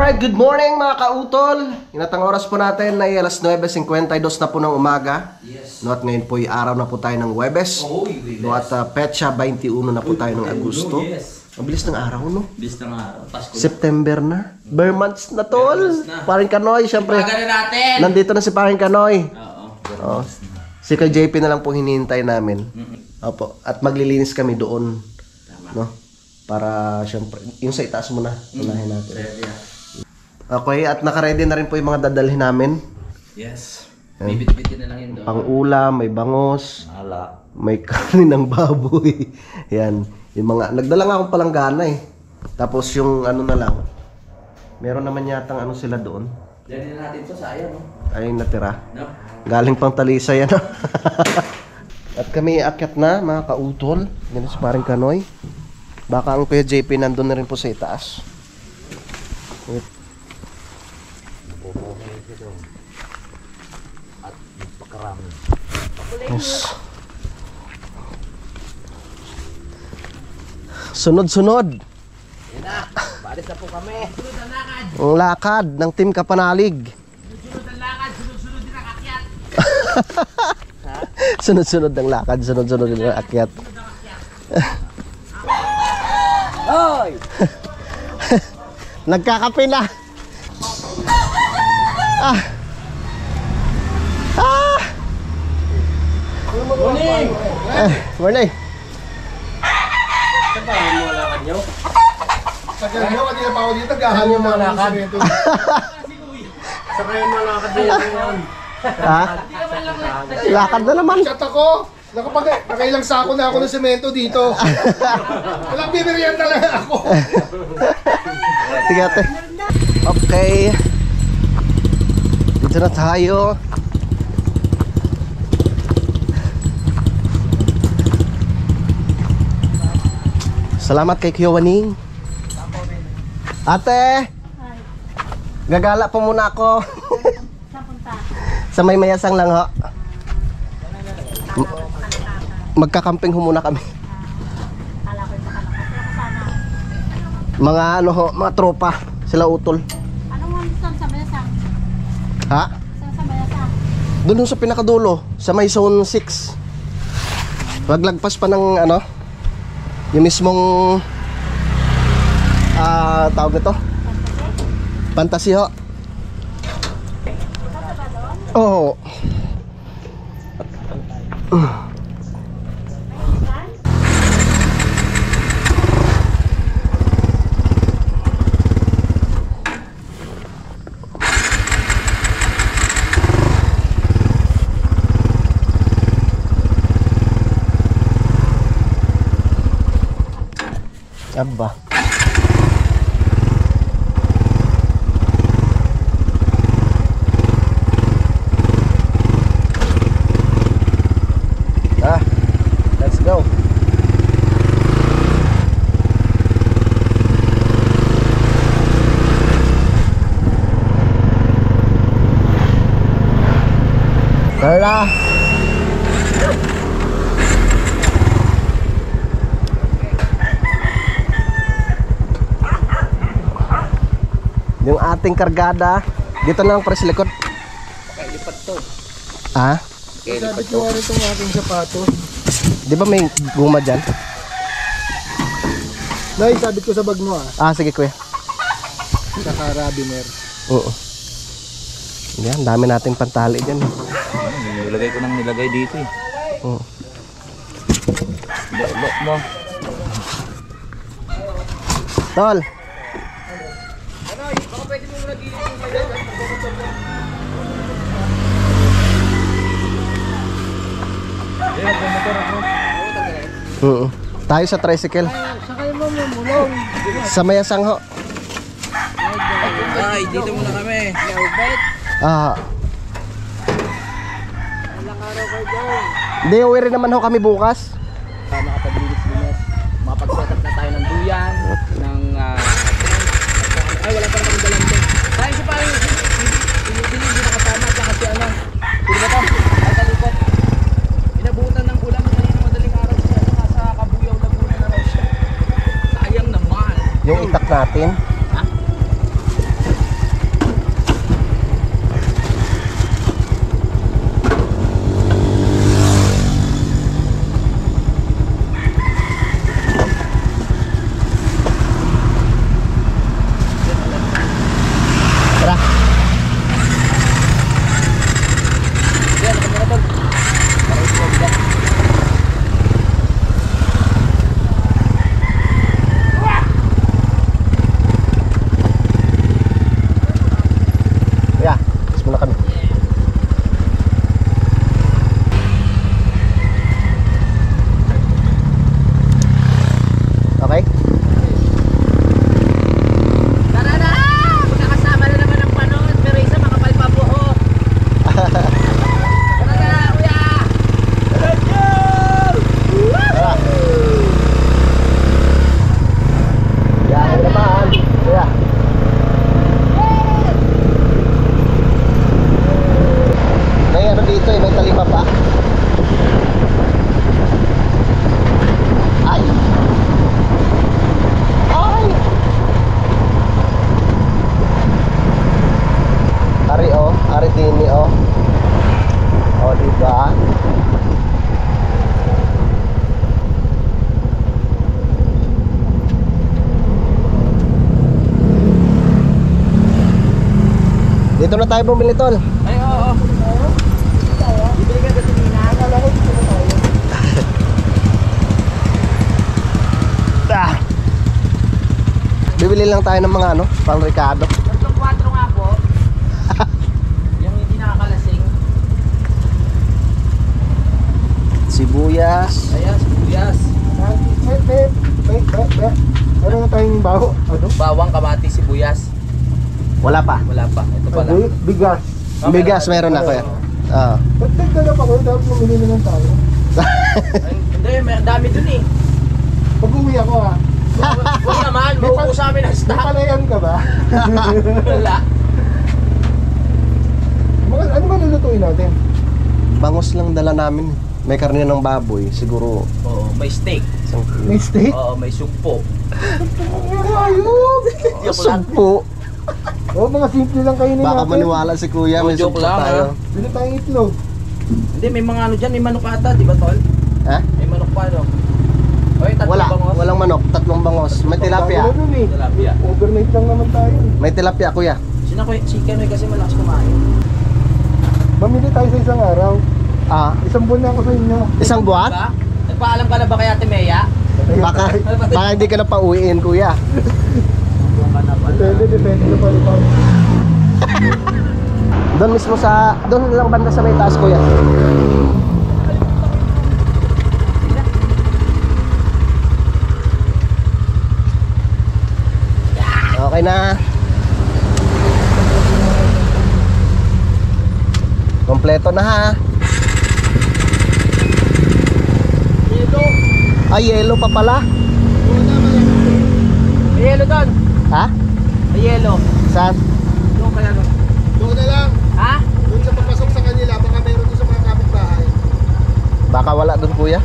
Alright, good morning mga kautol. Inatang oras po natin ay alas 9:52 na po ng umaga. Yes. No, at ngayon po ay araw na po tayo ng Huwebes. No, at petsa 21 na po tayo ng Agosto. Yes. Mabilis ng araw, no? Bilis ng araw. Pasko na. September na. Bare months na, tol. Paring Kanoy, syempre. Ipaga na natin! Nandito na si Paring Kanoy. Oo. Si Kay JP na lang po hinihintay namin. Opo. At maglilinis kami doon. No? Para syempre, yung sa itaas muna. Unahin natin. Okay, at nakaredy na rin po yung mga dadalhin namin. Yes. Bibit-bitin na lang yun doon. Pang ulam, may bangos, Ala. may kanin ng baboy. Yan. Yung mga, nagdala nga akong palanggana eh. Tapos yung ano na lang, meron naman yatang ano sila doon. Dali na natin to, sayang, no? Ay, natira. No? Galing pang Talisay yan. At kami akyat na, mga kautol. Yan si Paring Kanoy. Baka ang Kuya JP nandun na rin po sa itaas. At pakarami. Yes. Sunod-sunod. Yan na. Balis na po kami. Sunod ang lakad. Ang lakad ng Team Kapanalig. Sunod ang lakad. Sunod-sunod din ang akyat. Sunod-sunod ang lakad. Sunod-sunod din ang akyat. Hoy! Nagkakape na. Ah. Ah. Morning! Morning. Saan ba yung mga lakad nyo? Sagyan nyo, kanina pa ako dito, gahan yung mga lakad. Saan kayo mga lakad ngayon? Ha? Lakad na naman. Chat ako, nakailang sako na ako ng semento dito. Walang bibiriyan talaga ako. Sige ate. Okay. Dito na tayo. Salamat kay Kiyowaning. Ate! Gagala po muna ako. Sa may mayasang lang ho. Magkakamping ho muna kami. Mga ano ho, mga tropa. Sila utol. Anong saan sa Bayasang? Ha? Saan sa Bayasang? Doon ho sa pinakadulo, sa may zone 6. Maglagpas pa ng ano, yung mismong tawag nito? Fantasy ho. Oo. Aba. Let's go. Tara. Yung ating kargada, dito na lang para sa likod. Lipat to. Ah? Sabi ko nga rin itong aking sapato. Di ba may guma dyan? Nay, sabi ko sa bag mo Ah, sige kuya. sa carabiner. Oo. Yan, dami nating pantali dyan. Nilagay ko nang nilagay dito eh. Oo. Lock mo. Tol. Oo. Tayo sa tricycle. Sa kayo mo mulong. Sa mayasang ho. Ay, dito muna kami. Ah. Hindi, uwi rin naman ho kami bukas. Makapaglinis-linis. Mapag-setup na tayo ng duyan. Ng ay, wala pa naman dalang din. Tayo siya parang hindi nakasama. At kasi ano, pili ba to? Ay, talikot. Inabutan ng ulam. Kanina madaling araw siya. Nasa Kabuyaw Laguna na raw siya. Sayang naman. Yung itak natin. Dito na tayo bumili, tol. Ay, oo. Bibili ka gasolina. Akala ko dito na tayo. Bibili lang tayo ng mga ano, pang Ricardo. 3-4 nga po. Yung hindi nakakalasing. Sibuyas. Ayan, sibuyas. Ano na tayong baho? Ano? Bawang, kamatis, sibuyas. Wala pa. Wala pa. Ito pala. Bigas. Bigas meron ako yan. Oo. Nagdala pa ko, dapat bumili na lang tayo. Ay, hindi, may dami dun eh. Pag-uwi ako ha. Huwag naman, mauubos sa amin ang May stock. palayan ka ba? Wala. Ano ba lulutuin natin? Bangos lang dala namin. May karne ng baboy, siguro. Oo, may steak. Isang May steak? Oo, may sugpo. Ayun! Sugpo. Oh, mga simple lang kainin natin. Baka maniwala si kuya, may Joke sugpo lang, tayo. Bili tayong itlog. Hindi, may mga ano dyan, may manok ata, di ba tol? Ha? May manok pa, no? Oy, tatlong Wala, bangos. walang manok, 3 bangos. May tilapia. Bago na nun eh. Tilapia. Overnight lang naman tayo. May tilapia, kuya. Si Kenoy kasi malakas kumain. Mamili tayo sa isang araw. Ah, Isang buwan na ako sa inyo. isang buwan? Diba? Nagpaalam ka na ba kay Ate Mea? Baka hindi ka na pauwiin, kuya. Buwan ka na pala. Depende na pala tayo. Doon mismo sa, doon lang banda sa may taas, kuya. Okay na. Kompleto na ha. Ay, yellow pa pala. May yelo doon. Ha? May yelo. Saan? Doon kaya doon. Doon na lang. Ha? Doon sa papasok sa kanila. Baka meron doon sa mga kapitbahay. Baka wala doon, kuya.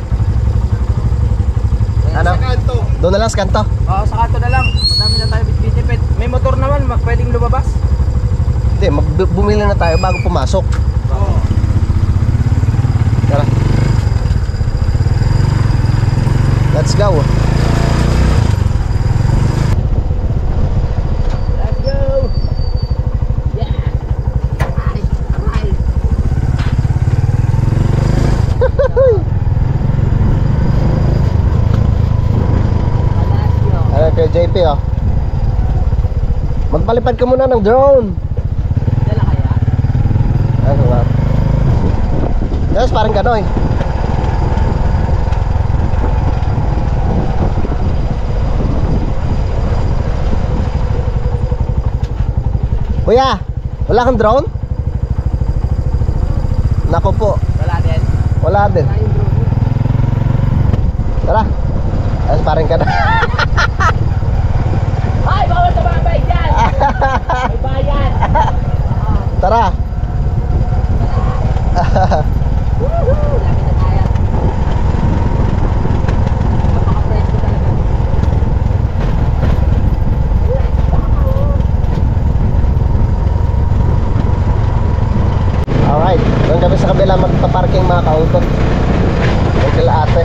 Ano? Sa kanto. Doon na lang sa kanto. Oo, sa kanto na lang. Madami na tayo bitbitipit. May motor naman, pwedeng lumabas. Hindi, bumili na tayo bago pumasok. Oo. Tara. Let's go. Let's go. Yeah. Aray. Ano kay JP, oh. Magpalipad ka muna ng drone. Dala kaya? Ano ba? Yes, parang gano'n. Kuya, wala kang drone? Nako po, Wala din. wala din. Tara. Yes, parang gano'n. Ay, bawal sa babay dyan! May bayan! Tara. Woohoo! Laki na tayo. Napaka-fresh ko talaga. Alright, doon kami sa kabila magpa-parking mga ka-auto. Doon kila ate.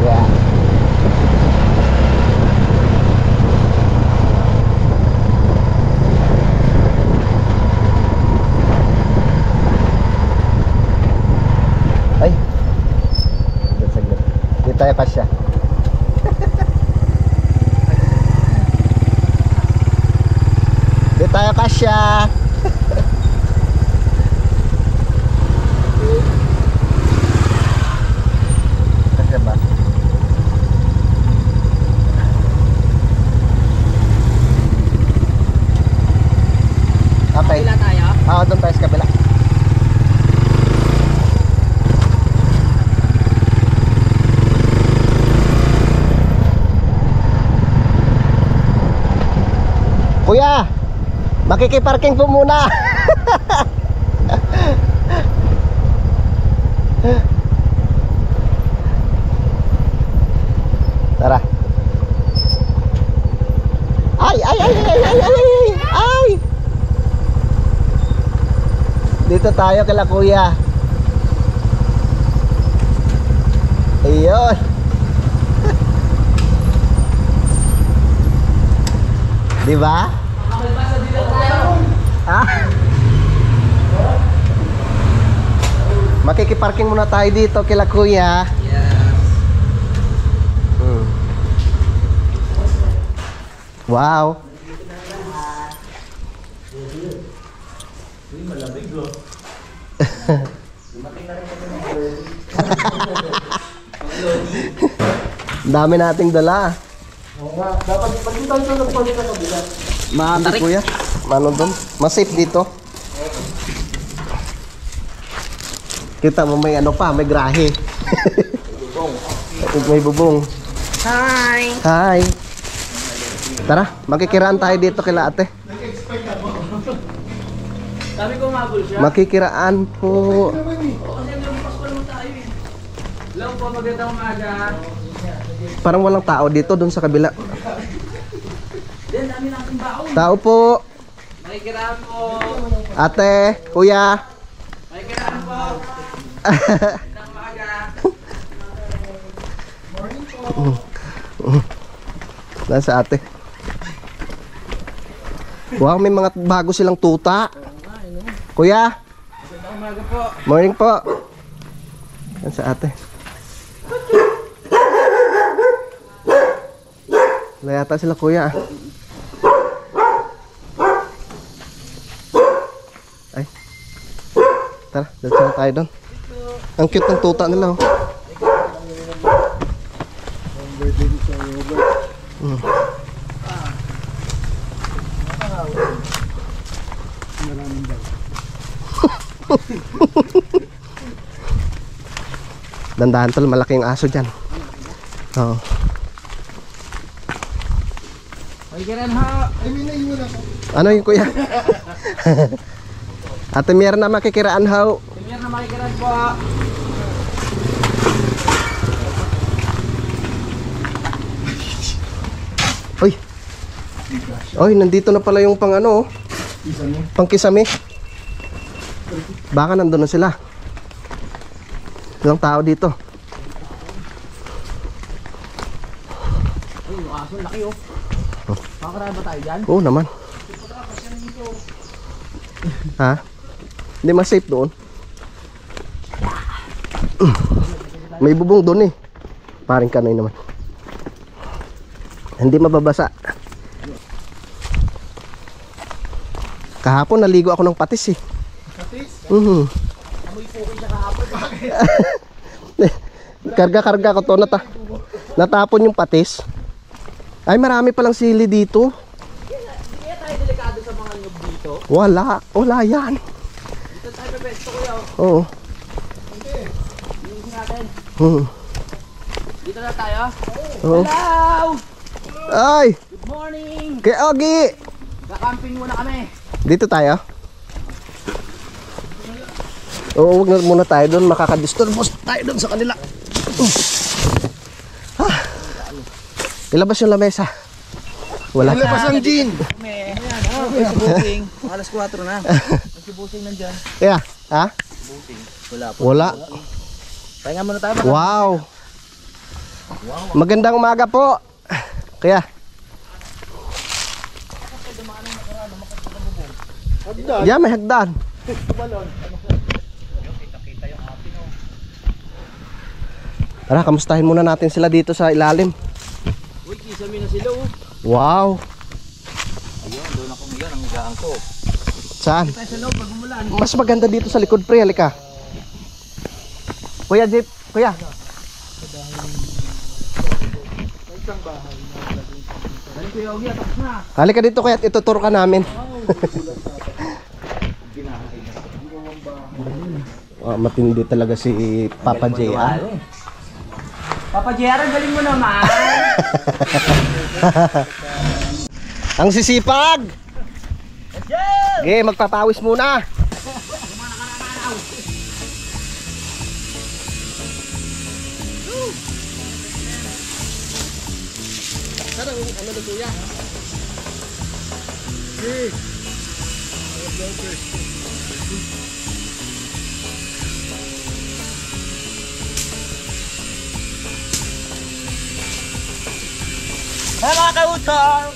Yeah. Ay. Saglit. Di tayo kasya. Di tayo kasya. Kasya ba? Okay. Kabila tayo. Doon tayo sa kabila. Kuya, makikiparking po muna. Tara. Ay, ay, ay, ay, ay, ay, ay, ay. Dito tayo kila kuya. Ayun. Di ba? Ha? Makikiparking muna tayo dito kila kuya. Hmm. Wow. Dami nating dala. Oo nga, dapat pag tayo sa nagpalit sa kabila. Hindi kuya. Ano doon? Mas safe dito. Kita mo may ano pa, may grahe. May bubong. Hi! Hi. Tara, makikiraan tayo dito kila ate. Sabi ko mabul siya. Makikiraan po. Kasi lumipas pa naman tayo eh. Hello po, magandang umaga. Parang walang tao dito doon sa kabila. Then, dami nating baon. Tao po. Makikiraan po. Ate, kuya. Makikiraan po. Magandang umaga. Nasa ate. Wow, may mga bago silang tuta. Kuya. Magandang umaga po. Morning po. Nasa ate. Wala yata sila kuya. Ay. Tara, dito tayo doon. Ang cute ng tuta nila oh. Dandahan tol, malaking aso dyan. Oo. Makikiraan ho. Ay, may naiwan ako. Ano yung kuya? Ate Mier na makikiraan ho. Premier na makikiraan po. Uy. Uy, nandito na pala yung pang ano oh. Pang kisame. Baka nandun na sila. Ilang tao dito. Ay, yung aso, laki oh. Makakaraan ba tayo dyan? Oo naman. Ha? Hindi mas safe doon. May bubong doon eh. Paring kanoy naman. Hindi mababasa. Kahapon naligo ako ng patis eh. Patis? Mhm. Amoy po kayo siya kahapon. Karga-karga ko to natapon yung patis. Ay marami palang sili dito. Kaya tayo delikado sa mga nyug dito. Wala yan. Dito tayo pepesto kuya oh. Oo. Iusin natin. Dito na tayo. Oo. Hello! Ay, Good morning! kay Ogie. Kakamping muna kami. Dito tayo. Oo, wag na muna tayo doon. Makakadisturbos tayo doon sa kanila. Ilabas yung lamesa. Wala. Ilabas ang gin. Ayan, oh, may subusing. Alas 4 na. May subusing nandyan. Kaya, ha? Wala po. Wala. Pahinga muna tayo. Wow. Magandang umaga po. Kaya, yan may hagdan. Tara, kamustahin muna natin sila dito sa ilalim. Uy, kisame na sila oh. Wow. Ayun, doon ako ngayon. Ang higaan ko. Saan? Tayo sa loob pag umulan. Mas maganda dito sa likod, pre. Halika. Kuya Jeep, kuya. Dali ko yung tapos na. Halika dito kuya at ituturo ka namin. Matindi talaga si Papa J. Papa JR, galing mo naman. Ang sisipag! Okay, magpapawis muna. Sarang ano na kuya? Hey mga kautol!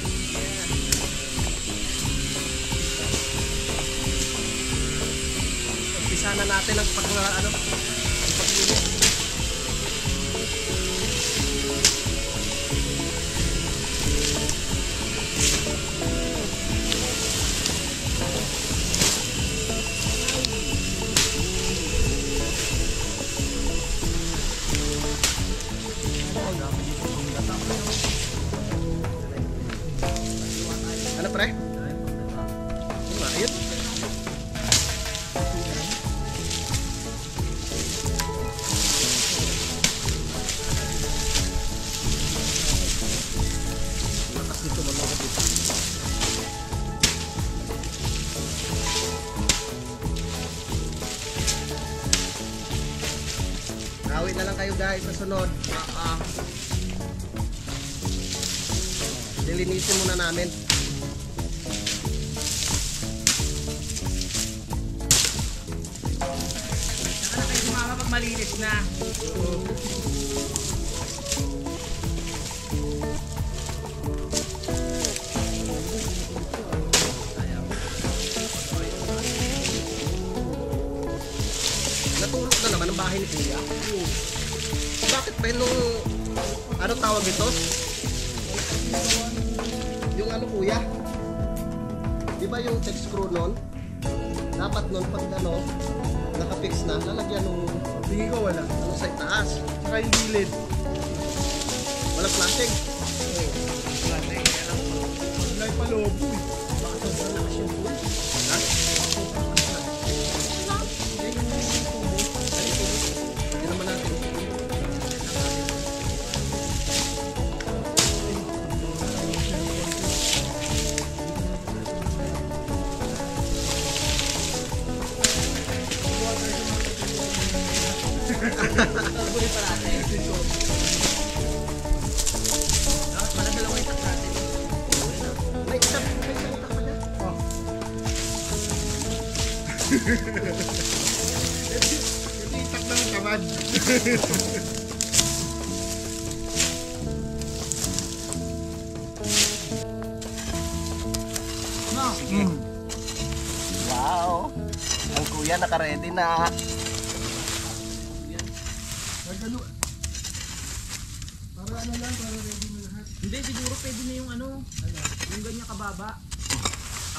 Umpisa na natin ang paglinis. Ano pre? Ayun. Lakas dito mga dito. Awit na lang kayo guys sa sunod. Lilinisin muna namin. Saka na kayo sumama pag malinis na. Natulog na naman ang bahay ni Kuya. Bakit ba nung ano tawag ito? Yung ano Kuya? Di ba yung text screw nun? Dapat nun pag ano, nakapix na, lalagyan nung Tingin ko wala. ano sa itaas. Saka yung gilid. Walang flashing. Wala pa loob. Baka sobrang lakas yung pool. Ha? Hindi naman natin. Tuloy pa natin. Dapat pala dalawang itak natin. May isang itak pa niya. Yung itak ng tamad. Wow! Ang Kuya naka-ready na. Nagano. Para ano lang, para ready mo lahat. Hindi, siguro pwede na yung ano, yung ganyan kababa.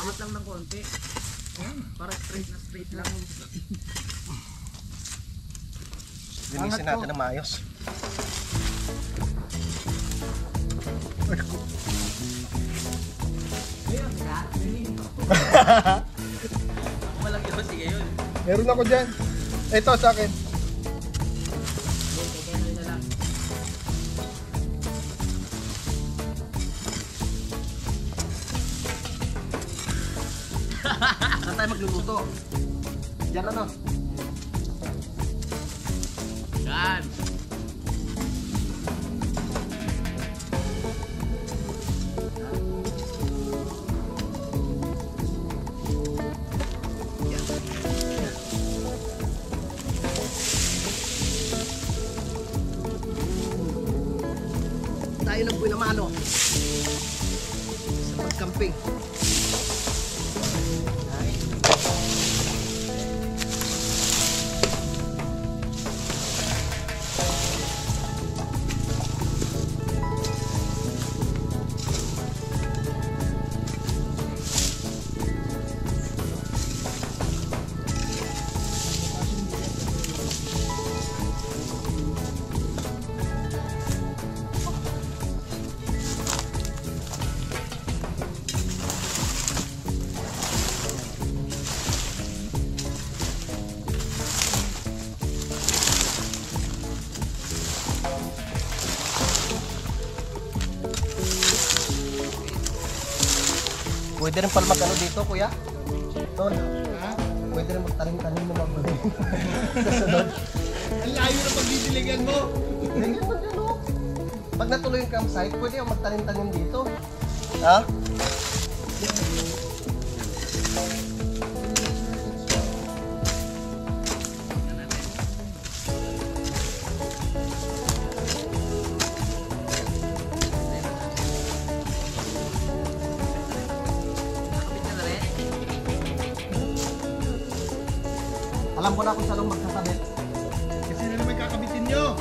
Angat lang ng konti. Para straight lang. Linisin natin ng maayos. Ayun, ha? Ako walang iba, sige yun. Meron ako dyan. Ito sa akin. Okay na lang. Saan tayo magluluto? Diyan ano? Yan. Tayo ng buhay na mano. Sa pagkamping. Pwede rin pala mag-ano dito, Kuya? Ton, pwede rin magtanim-tanim mo mabuhay. Sa sunod. Ang layo na pagdidiligan mo. Ganyan mo dyan, oh. Pag natuloy yung campsite, pwede yung magtanim-tanim dito. Ha? Alam ko na kung saan magkakabit. Kasi na naman kakabitin nyo.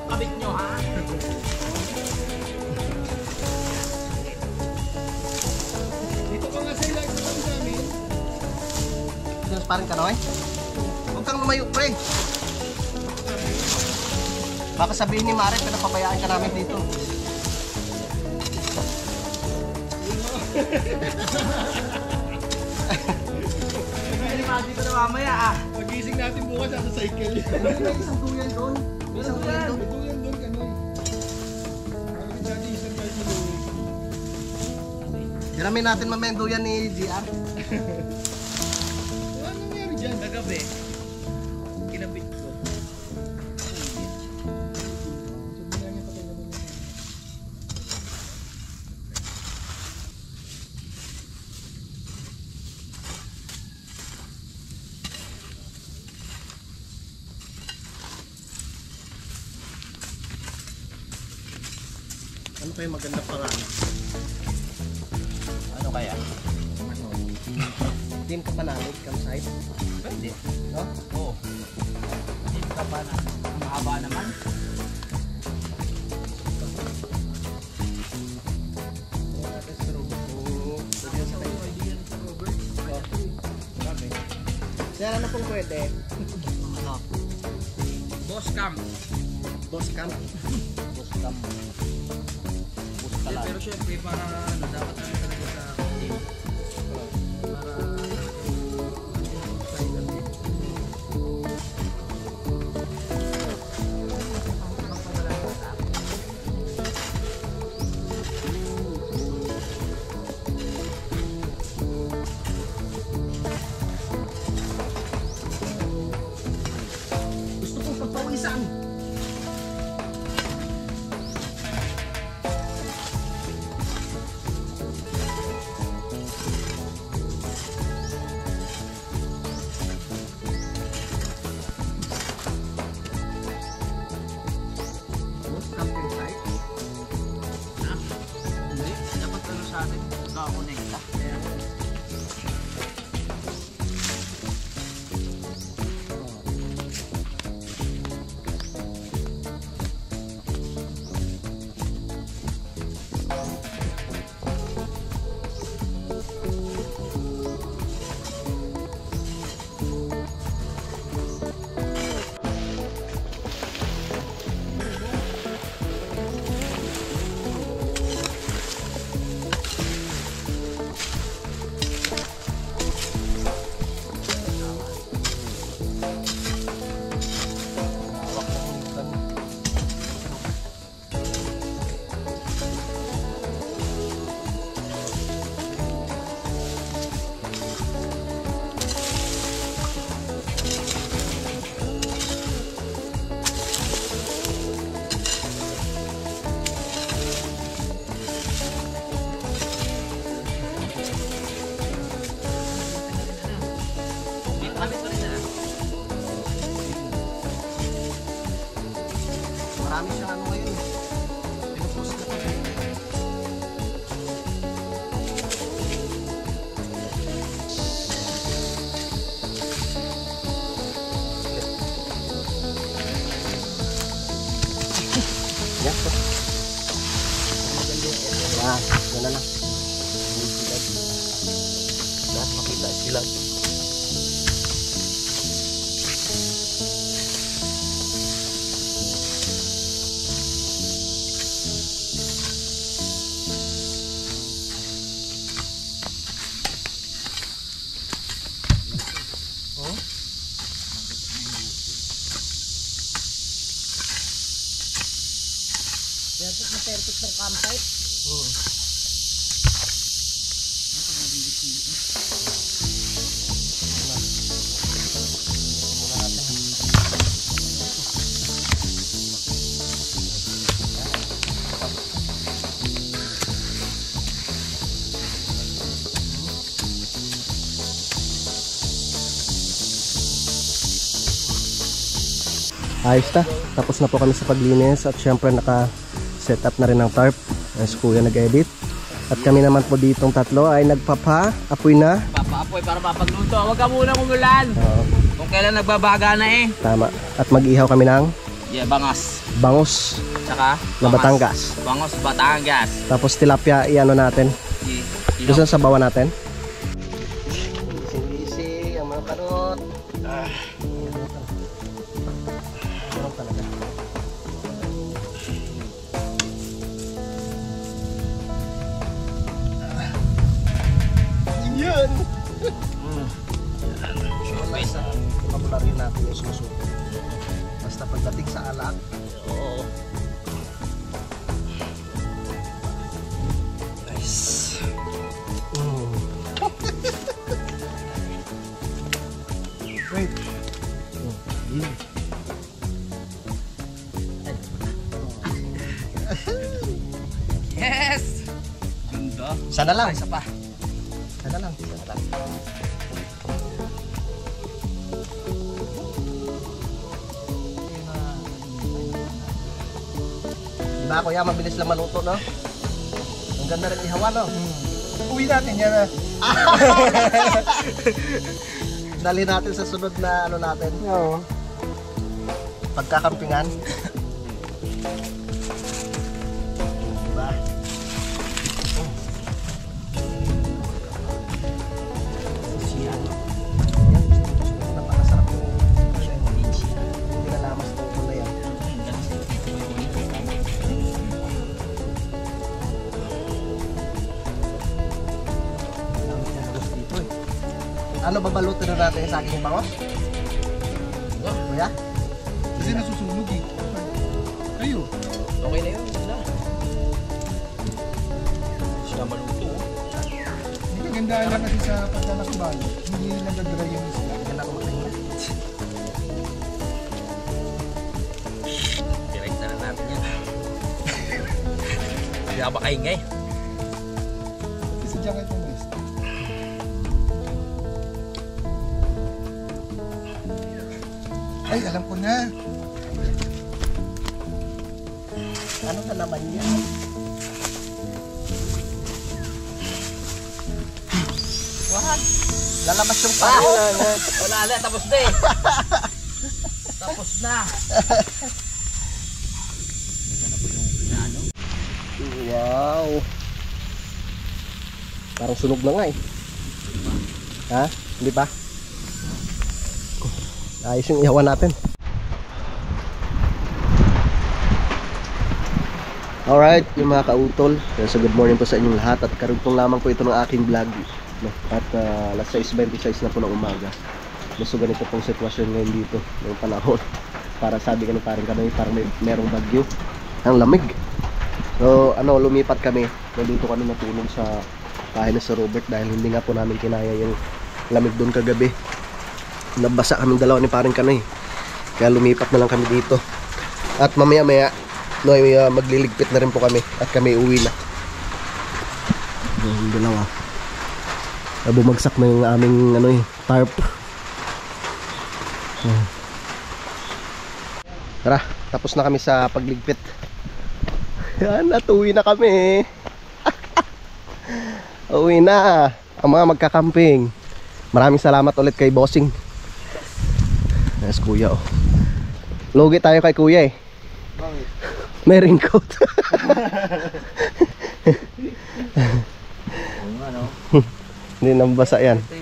Kabit nyo ha. Dito ka nga sa ilang sa namin. Diyos parang kanoy. Huwag kang lumayo, pre. Baka sabihin ni Mare, pinapabayaan ka namin dito. Dito na mamaya ah. Pagising natin bukas sa cycle. May isang duyan doon. May isang duyan doon. Ito yan doon, kanoy. Parang dati isang tayo sa doon. Dinamin natin mamaya yung duyan ni GR. Ano nangyari dyan? Kagabi, kinabit ko. Ano kayo maganda pangalan? Ano kaya? Din ka pa namin, campsite. Pwede. No? Oo. Hindi ka pa na. Ang mahaba naman. Kaya ano pong pwede? Boss camp. Boss camp. Boss camp. Boss ka lang. Pero syempre para ano, dapat tayo talaga sa team. Para Gusto kong pagpawisan. Boss camping site. hindi. Dapat ano sa atin, nakakonekta. Marami siyang ano ngayon. Pinupost na pa. Yan po. Yan na lang. Lahat makita sila. Perfect na perfect ng campsite. Oo. Ayos na. Tapos na po kami sa paglinis at syempre naka-set up na rin ng tarp. Si Kuya nag-edit. At kami naman po ditong tatlo ay nagpapa-apoy na. Papa Apoy para mapagluto. Huwag ka muna umulan. Oo, Kung kailan nagbabaga na eh. tama. At mag-ihaw kami ng Yeah, bangos. bangus Tsaka na Batangas. Bangos Batangas. Tapos tilapia, iano natin. Gusto sa sabawan natin? Easy, ang mga karot. Meron talaga. Yan! Pabularin natin yung susunod. Basta pagdating sa alak, oo. Nice. Wait. Yes! Ganda. Sana lang. Isa pa. Sana lang. Sana lang. Diba kuya, mabilis lang maluto, no? Ang ganda rin ihawa, no? Uwi natin yan ah. Dali natin sa sunod na ano natin. Oo. Pagkakampingan. Diba? Yan, napakasarap yung hindi na lamas ng kulay yan. Ano babalutin na natin sa aking bangos? Kuya? Kasi nasusunog eh. Kayo. Okay na yun. Wala. Siya maluto. Hindi kagandaan lang kasi sa paglalakbal. Hindi nagdadry yung isla. Yan ako makahinga. Direct na natin yan. Hindi ka ba kaingay? Kasi dyan kayo pumesto. Ay, alam ko na. Ano na naman yan? Wag! Lalabas yung pao! Wala na. Tapos na eh. Tapos na. Wow! Parang sunog na nga eh. Ha? Hindi ba? Ayos yung ihawan natin. Alright, yung mga kautol. So good morning po sa inyong lahat. At karugtong lamang po ito ng aking vlog. No? At alas 6:26 na po ng umaga. So ganito pong sitwasyon ngayon dito. Ngayong panahon. Para sabi ka ng parang kami, parang merong bagyo. Ang lamig. So lumipat kami. Nandito kami natulog sa bahay na sa Robert. Dahil hindi nga po namin kinaya yung lamig doon kagabi. Nabasa kaming dalawa ni paring Kanoy. Kaya lumipat na lang kami dito. At mamaya-maya magliligpit na rin po kami. At kami uwi na. Yung dalawa. Bumagsak na yung aming tarp. Tara, tapos na kami sa pagligpit. Yan, at uwi na kami. Uwi na ang mga magkakamping. Maraming salamat ulit kay Bossing. Yes, kuya oh. Logi tayo kay kuya eh. Bakit? May raincoat. Ano? Hindi nabasa yan. Ito